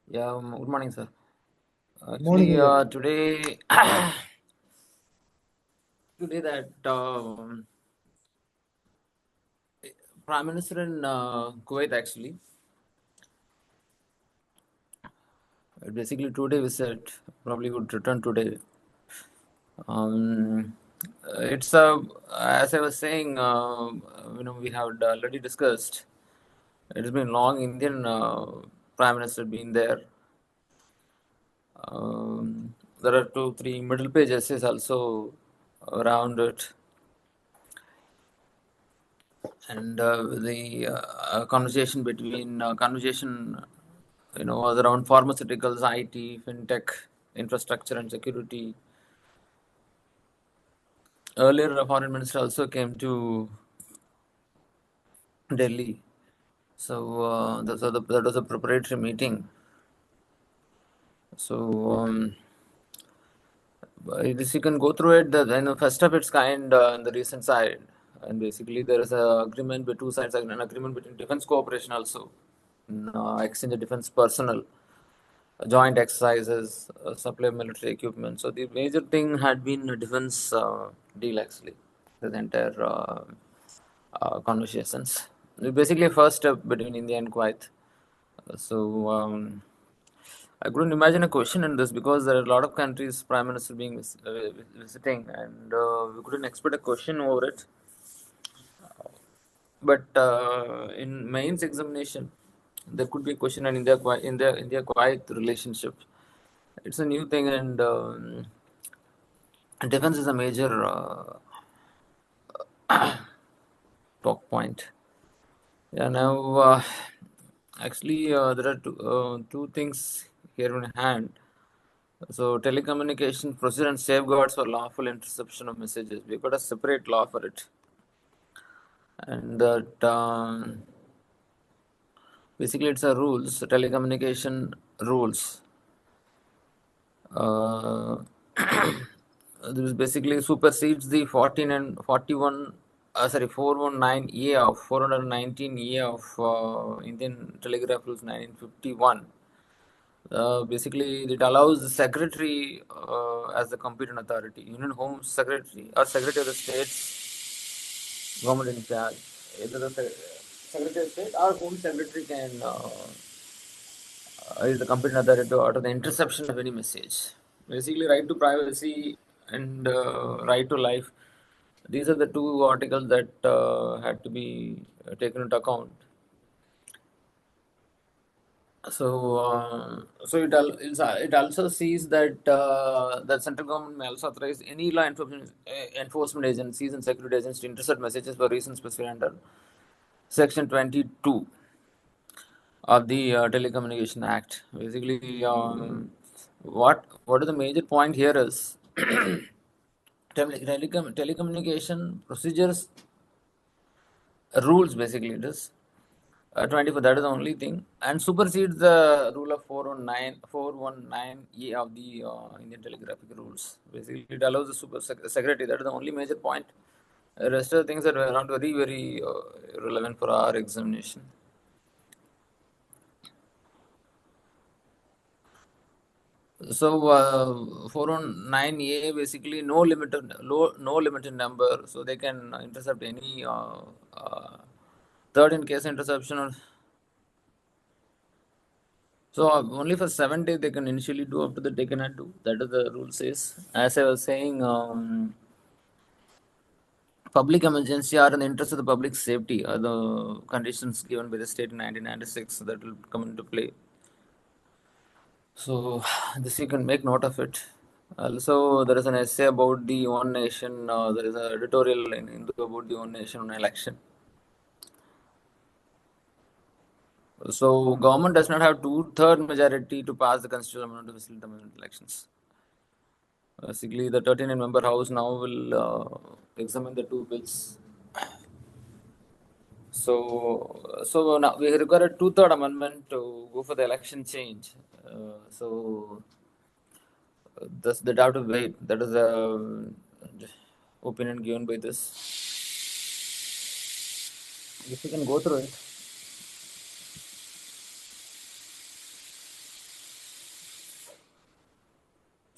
Yeah, good morning, sir. Morning Actually, again. today, today that Prime Minister in Kuwait actually, basically today visit, probably would return today. Um, it's as I was saying, we have already discussed. It's been long. Indian Prime Minister been there. There are 2, 3 middle page essays also around it. And the conversation was around pharmaceuticals, IT, fintech, infrastructure, and security. Earlier, the foreign minister also came to Delhi, so that was a preparatory meeting. So this you can go through it. First of its kind on the recent side, and basically there is an agreement between two sides, an agreement between defense cooperation also, exchange of defense personnel, joint exercises, supply of military equipment. So the major thing had been a defense deal actually, the entire conversations. Basically, a first step between India and Kuwait. So I couldn't imagine a question in this because there are a lot of countries prime minister being visiting, and we couldn't expect a question over it. But in mains examination, there could be a question on India-Kuwait relationship. It's a new thing, and defense is a major talk point. Yeah, now actually there are two things here in hand. So telecommunication procedure and safeguards for lawful interception of messages. We've got a separate law for it, and that basically it's a rules, telecommunication rules. Uh, this basically supersedes the 14 and 41, 419A of 419A of Indian Telegraph Rules 1951. Basically, it allows the secretary as the competent authority, Union Home Secretary or Secretary of the State's government in charge. Either the Secretary of State or Home Secretary can is the competent authority to order the interception of any message. Basically, right to privacy and right to life. These are the two articles that had to be taken into account. It also sees that the central government may also authorize any law enforcement agencies and security agents to intercept messages for reasons specified under Section 22 of the Telecommunication Act. Basically, what is the major point here is telecommunication procedures rules. Basically, it is 24. That is the only thing, and supersedes the rule of 419E of the Indian Telegraphic Rules. Basically, it allows the secretary. That is the only major point. The rest of the things are not very relevant for our examination. So 419A basically no limited number, so they can intercept any third in case interception. So only for 7 days they can initially do. After that they cannot do. That is the rule says. As I was saying, public emergency are in the interest of the public safety are the conditions given by the state in 1996 that will come into play. So this you can make note of it. Also, there is an essay about the One Nation. There is an editorial in Hindu about the One Nation on election. So government does not have two-third majority to pass the constitutional amendment to facilitate elections. Basically, the 39-member House now will examine the two bills. So now we require a two-third amendment to go for the election change. So thus the doubt of wait. That is the opinion given by this. If you can go through it.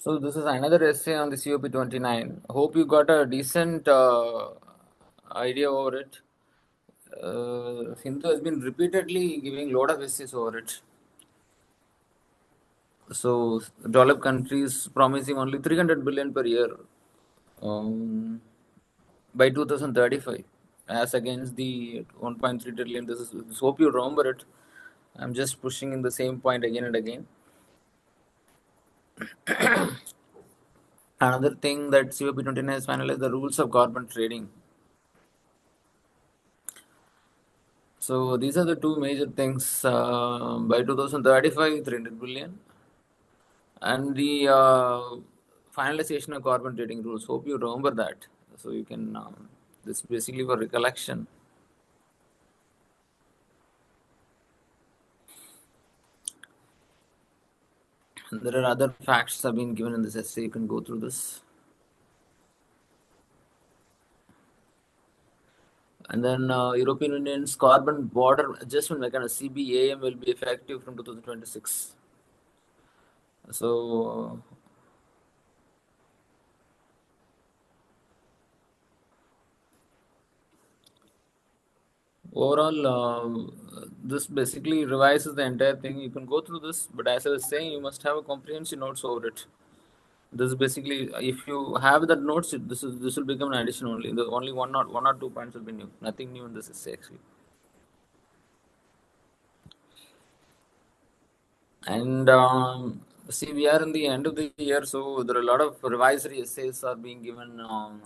So this is another essay on the COP29. Hope you got a decent idea over it. Hindu has been repeatedly giving lot of essays over it. So developed countries promising only 300 billion per year by 2035, as against the 1.3 trillion. This hope you remember it. I'm just pushing in the same point again and again. Another thing that COP29 has finalized the rules of carbon trading. So these are the two major things. By 2035, 300 billion, and the finalization of carbon trading rules. Hope you remember that. So you can. This basically for recollection. There are other facts have been given in this essay. You can go through this. And then European Union's carbon border adjustment mechanism (CBAM) will be effective from 2026. So overall, this basically revises the entire thing. You can go through this, but as I was saying, you must have a comprehensive notes over it. This is basically, if you have that notes, this will become an addition only. The only one or 2 points will be new. Nothing new in this essay actually. And see, we are in the end of the year, so there are a lot of revisory essays are being given um,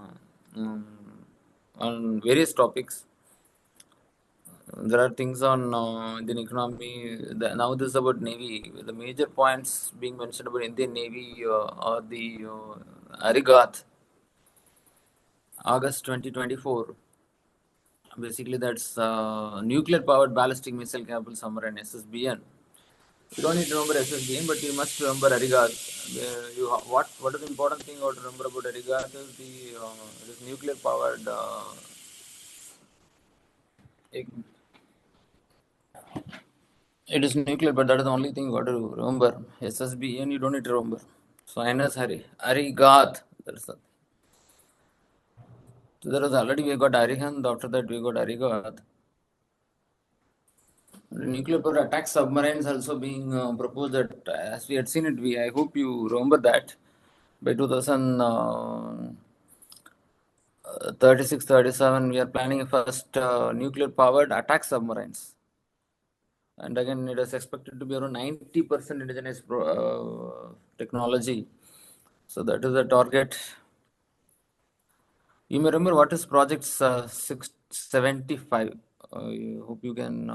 on various topics. There are things on Indian economy. Now this is about Navy. The major points being mentioned about Indian Navy are the Arigat, August 2024. Basically, that's nuclear-powered ballistic missile capable submarine (SSBN). You don't need to remember SSBN, but you must remember Arigat. What is the important thing you have to remember about Arigat is it is nuclear-powered. It is nuclear, but that is the only thing you got to remember. SSBN, you don't need to remember. So INS Arigat. That's the. So there was already we got Arihant. After that we got Arigat. Nuclear power attack submarines also being proposed that as we had seen it. I hope you remember that by 2036, 37 we are planning a first nuclear powered attack submarines. And again, it is expected to be around 90% indigenous technology. So that is the target. You may remember what is Project 675. I hope you can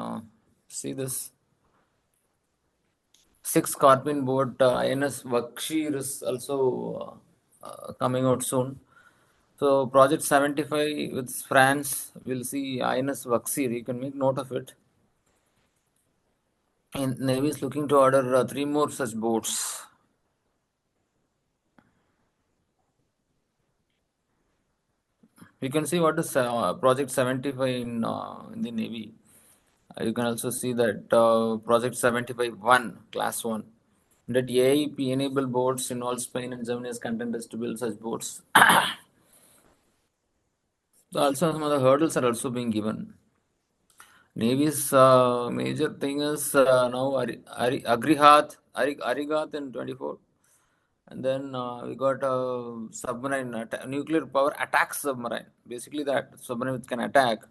see this. 6 Scorpion boat INS Vakshir is also coming out soon. So Project 75 with France, we'll see INS Vakshir. You can make note of it. And Navy is looking to order 3 more such boats. You can see what is Project 75 in the Navy. You can also see that Project 75-1, Class 1. That AIP enable boats in all Spain and Germany as contenders to build such boats. So also some of the hurdles are also being given. Navy's major thing is now Arigat in 24. And then we got a submarine, nuclear power attack submarine. Basically that submarine which can attack,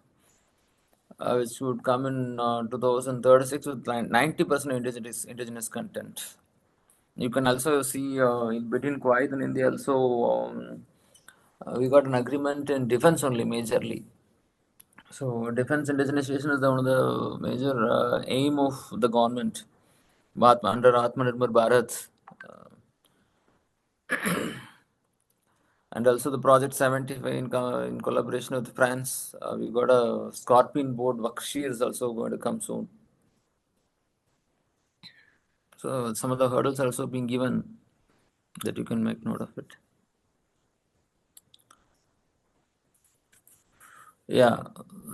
which would come in 2036 with 90% indigenous content. You can also see in between Kuwait and India also we got an agreement in defense only majorly. So defense indigenization is one of the major aim of the government under Atmanirbhar Bharat. And also the Project 75 in collaboration with France. We got a Scorpion boat, Vakshir is also going to come soon. So some of the hurdles are also being given that you can make note of it. Yeah.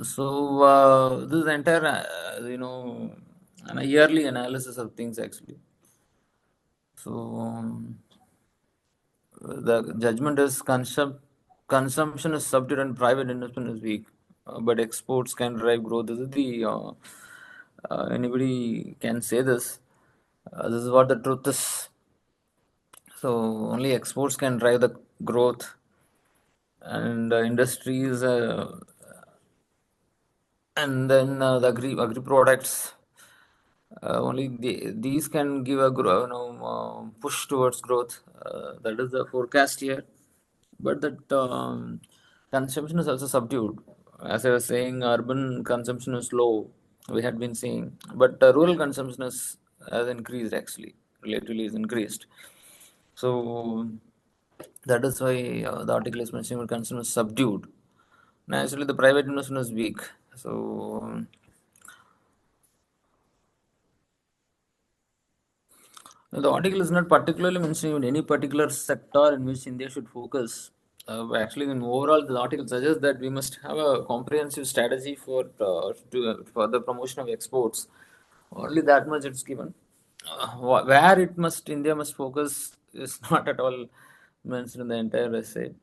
So this is entire, a yearly analysis of things actually. So The judgment is consumption is subdued and private investment is weak, but exports can drive growth. This is the anybody can say this. This is what the truth is. So only exports can drive the growth, and industries, and then the agri products. Only these can give a push towards growth. That is the forecast here. But that consumption is also subdued. As I was saying, urban consumption is low. We had been seeing, but rural consumption has increased actually. Relatively is increased. So that is why the article is mentioning consumption is subdued. Naturally, the private investment is weak. So the article is not particularly mentioning any particular sector in which India should focus. Actually, in overall, the article suggests that we must have a comprehensive strategy for the promotion of exports. Only that much it's given. Where India must focus is not at all mentioned in the entire essay.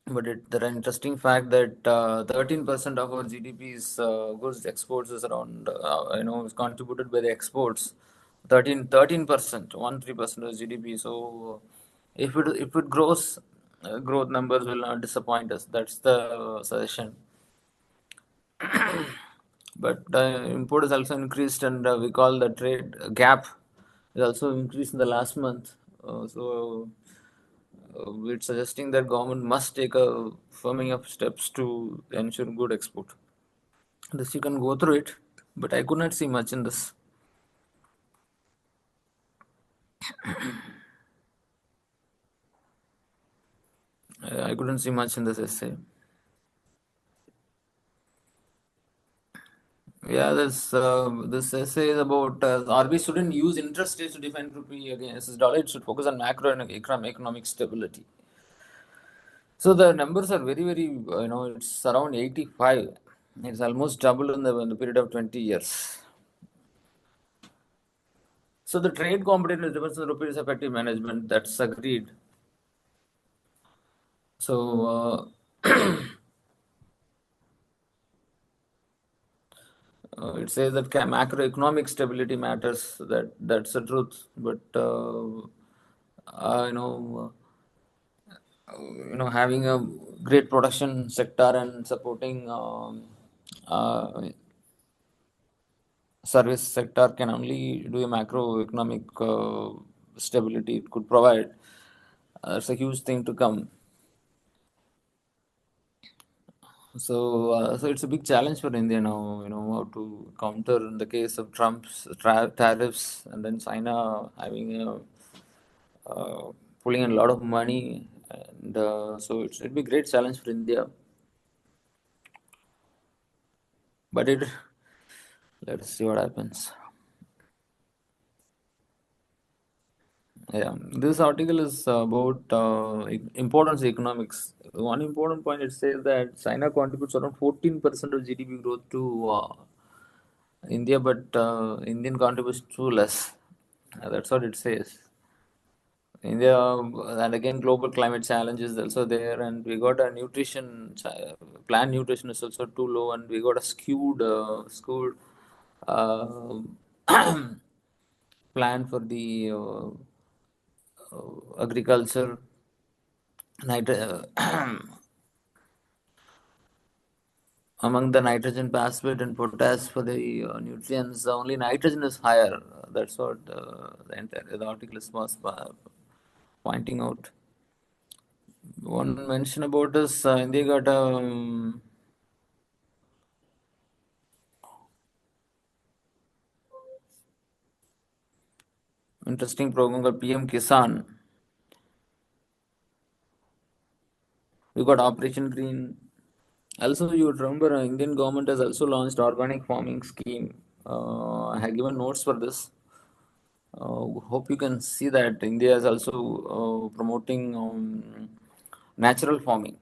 But there are interesting fact that 13% of our GDP is goods exports is around is contributed by the exports. 13%, 13% of GDP. So if it grows, growth numbers will not disappoint us. That's the suggestion. But import is also increased, and we call the trade gap is also increased in the last month. We're suggesting that government must take a firming up steps to ensure good export. This you can go through it, but I could not see much in this. I couldn't see much in this essay. Yeah, this essay is about RBI shouldn't use interest rates to define rupee against dollar. It should focus on macro and economic stability. So the numbers are very, very, it's around 85. It's almost double in the period of 20 years. So the trade competitiveness depends on rupee's effective management. That's agreed. So it says that macroeconomic stability matters. That's the truth. But uh, you know, having a great production sector and supporting service sector can only do a macroeconomic stability. It could provide. It's a huge thing to come. So it's a big challenge for India now. How to counter in the case of Trump's tariffs, and then China having pulling in a lot of money, and so it'll be a great challenge for India. But let's see what happens. Yeah, this article is about importance of economics. One important point, it says that China contributes around 14% of GDP growth to India, but Indian contributes too less. That's what it says. India, and again, global climate challenge is also there, and we got a plant nutrition is also too low, and we got a skewed uh, plan for the agriculture. Among the nitrogen, phosphate, and potash for the nutrients, only nitrogen is higher. That's what the article was pointing out. One mention about is India got a interesting program called PM Kisan. We got Operation Green. Also, you would remember Indian government has also launched organic farming scheme. I have given notes for this. Hope you can see that India is also promoting natural farming.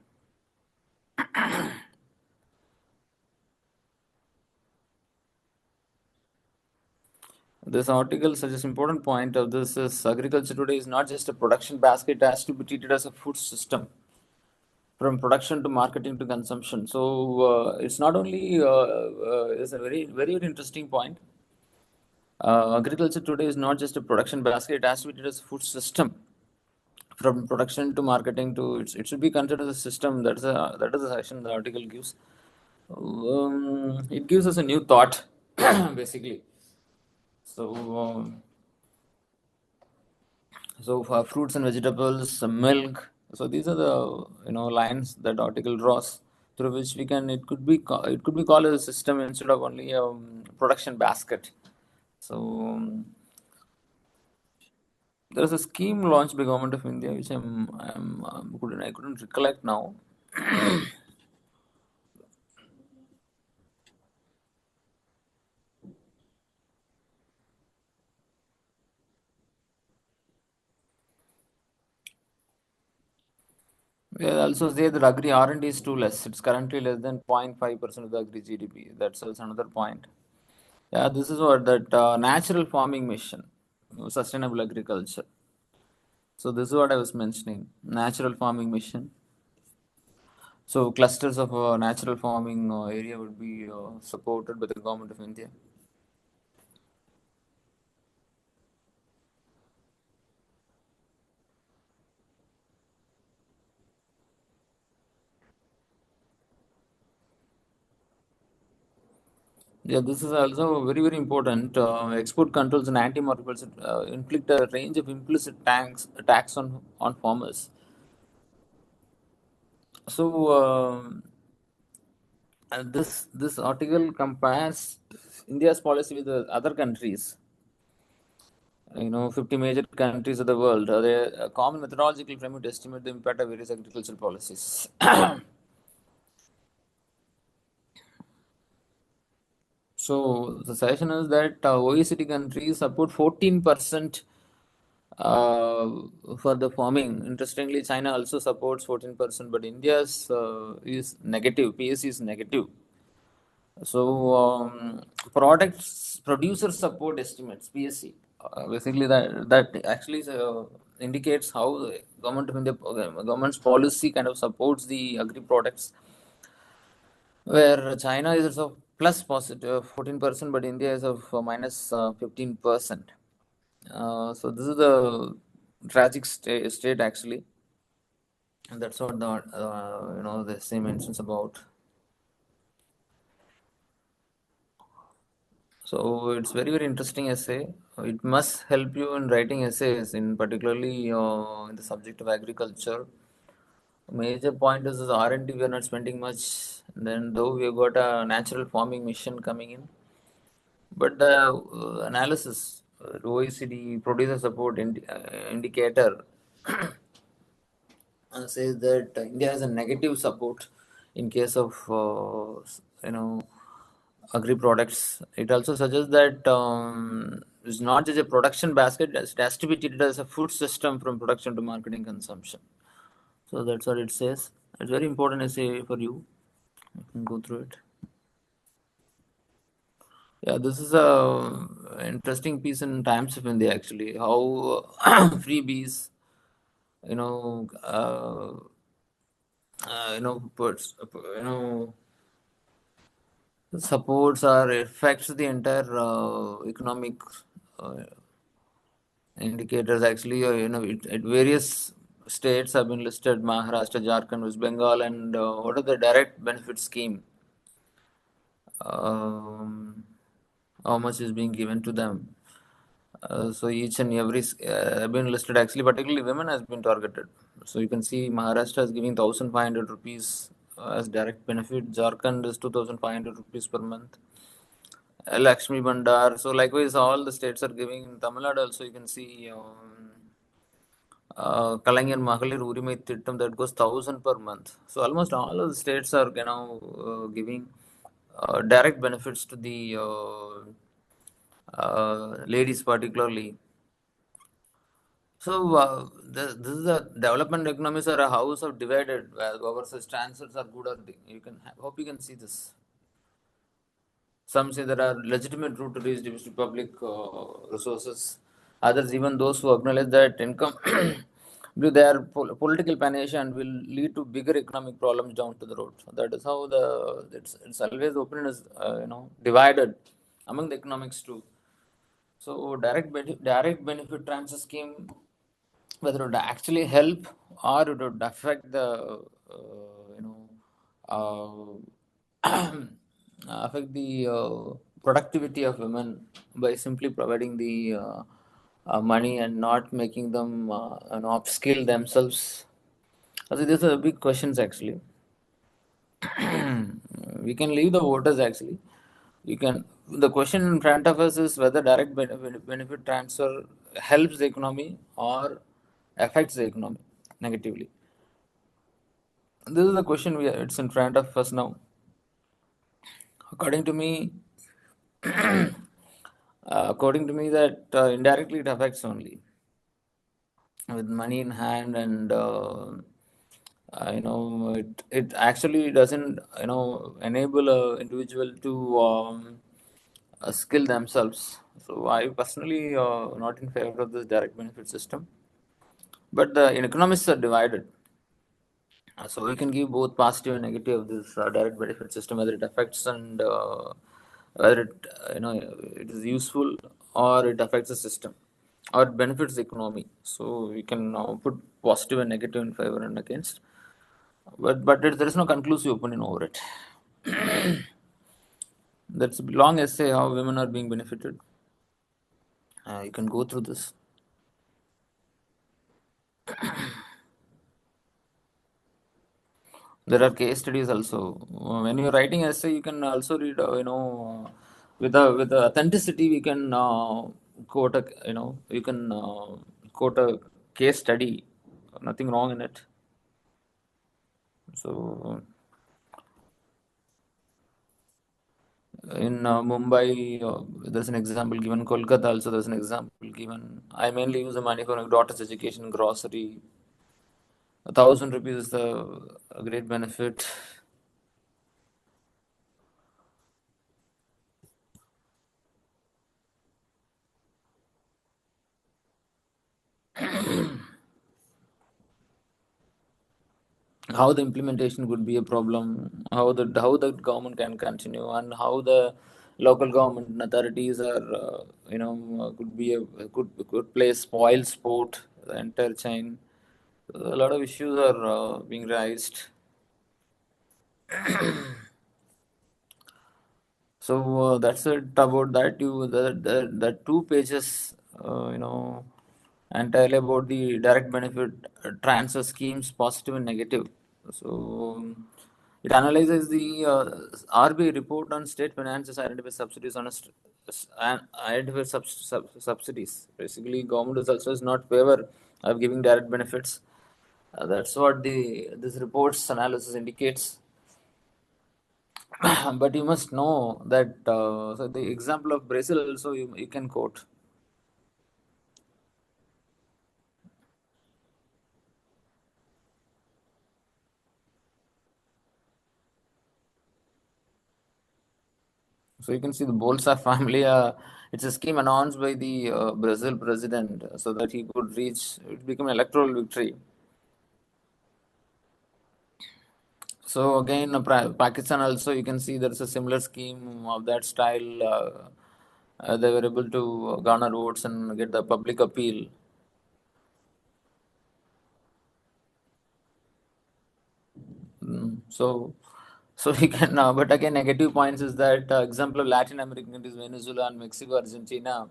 this article suggests important point of this is agriculture today is not just a production basket, it has to be treated as a food system from production to marketing to consumption. So it's not only it's a very interesting point. Agriculture today is not just a production basket, it has to be treated as a food system from production to marketing to it should be considered as a system. That is the section the article gives. It gives us a new thought basically. So for fruits and vegetables, milk. So these are the lines that article draws through which it could be called as a system instead of only a production basket. So there is a scheme launched by Government of India which I couldn't recollect now. We also say that agri R&D is too less. It's currently less than 0.5% of the agri GDP. That's also another point. Yeah, this is what that natural farming mission, sustainable agriculture. So this is what I was mentioning, natural farming mission. So clusters of natural farming area would be supported by the Government of India. Yeah, this is also very important. Export controls and anti-monopoly inflict a range of implicit tax on farmers. So this article compares India's policy with the other countries. 50 major countries of the world. A common methodological framework to estimate the impact of various agricultural policies. So the suggestion is that OECD countries support 14% for the farming. Interestingly, China also supports 14%, but India's is negative. PSC is negative. So producer support estimates (PSC) basically that actually indicates how the government's policy kind of supports the agri products, where China is of plus positive 14%, but India is of minus 15%. So this is the tragic state actually, and that's what the same mentions about. So it's very interesting essay. It must help you in writing essays, in particularly in the subject of agriculture. Major point is R&D. We are not spending much. Then though we have got a natural farming mission coming in, but the analysis, OECD producer support indicator says that India has a negative support in case of agri products. It also suggests that it's not just a production basket; it has to be treated as a food system from production to marketing consumption. So that's what it says. It's very important essay for you. You can go through it. Yeah, this is a interesting piece in Times of India actually. How freebies, you know, uh, puts, supports or affects the entire economic uh, indicators. Actually, at various states have been listed: Maharashtra, Jharkhand, West Bengal, and what are the direct benefit scheme? Um, how much is being given to them? So each and every have been listed. Actually, particularly women has been targeted. So you can see Maharashtra is giving 1,500 rupees as direct benefit. Jharkhand is 2,500 rupees per month. Lakshmi Bandar. So likewise, all the states are giving. In Tamil Nadu also, you can see Kalangyan Mahalir Urimai Thittam that goes 1,000 per month. So almost all of the states are giving direct benefits to the ladies particularly. So this is a development economies are a house of divided where our such answers are good or you can hope you can see this. Some say there are legitimate route to redistribute public resources. Others, even those who acknowledge that income with their political panache and will lead to bigger economic problems down to the road. So that is how it's always opinion is divided among the economics too. So direct benefit transfer scheme, whether it would actually help or it would affect the you know affect the productivity of women by simply providing the money and not making them upskill themselves. I think these are big questions actually. We can leave the voters actually. You can. The question in front of us is whether direct benefit transfer helps the economy or affects the economy negatively. This is the question it's in front of us now. According to me, that indirectly it affects only with money in hand, and it actually doesn't enable a individual to skill themselves. So I personally not in favor of this direct benefit system, but the economists are divided. So we can give both positive and negative of this direct benefit system, whether it affects and whether it it is useful or it affects the system or it benefits the economy. So we can put positive and negative in favor and against, but there is no conclusive opinion over it. That's a long essay how women are being benefited. You can go through this. There are case studies also. When you're writing essay, you can also read, with the authenticity, we can quote a, you can quote a case study. Nothing wrong in it. So in Mumbai, there's an example given. Kolkata also there's an example given. I mainly use the money for my daughter's education, grocery. 1,000 rupees is a great benefit. How the implementation could be a problem, how the government can continue, and how the local government authorities are, could be could play spoil sport the entire chain. A lot of issues are being raised. So that's it about that. The 2 pages, entirely about the direct benefit transfer schemes, positive and negative. So it analyzes the RBI report on state finances, identify subsidies on and identify subsidies. Basically, government is also is not favor of giving direct benefits. That's what the this report's analysis indicates. But you must know that so the example of Brazil also you can quote. So you can see the Bolsa family. It's a scheme announced by the Brazil president so that he could reach it become an electoral victory. So again, Pakistan also you can see there is a similar scheme of that style. They were able to garner votes and get the public appeal. So we can, but again, negative points is that example of Latin American countries, Venezuela and Mexico, Argentina,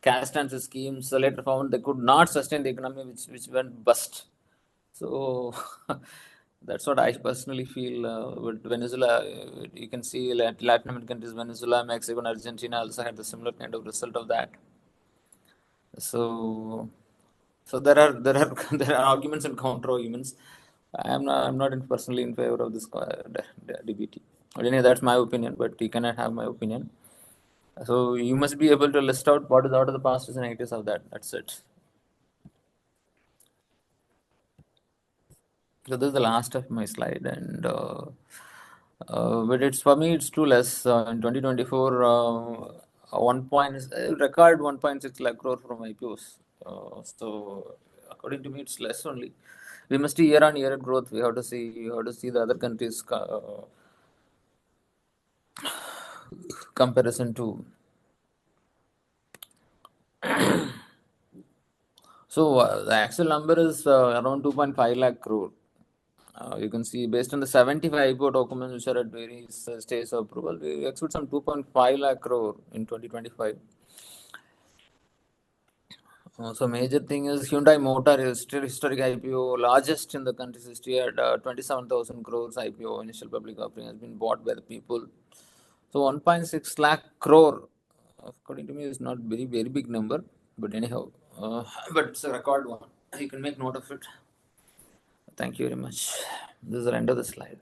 cash transfer schemes later found they could not sustain the economy, which went bust. So that's what I personally feel. With Venezuela, you can see Latin American countries, Venezuela, Mexico, and Argentina also had the similar kind of result of that. So, so there are there are arguments and counter arguments. I'm not personally in favor of this DBT. But anyway, that's my opinion. But you cannot have my opinion. So you must be able to list out what is out of the positives and negatives of that. That's it. So this is the last of my slide, and But it's for me, it's too less. In 2024, record 1.6 lakh crore from IPOs. So according to me, it's less only. We must see year-on-year growth. We have to see the other countries comparison to. So the actual number is around 2.5 lakh crore. You can see based on the 75 IPO documents which are at various stages of approval, we expect some 2.5 lakh crore in 2025. So major thing is Hyundai Motor is still historic IPO, largest in the country's history at 27,000 crores IPO. Initial public offering has been bought by the people. So 1.6 lakh crore, according to me, is not very big number, but anyhow, but it's a record one. You can make note of it. Thank you very much. This is the end of the slide.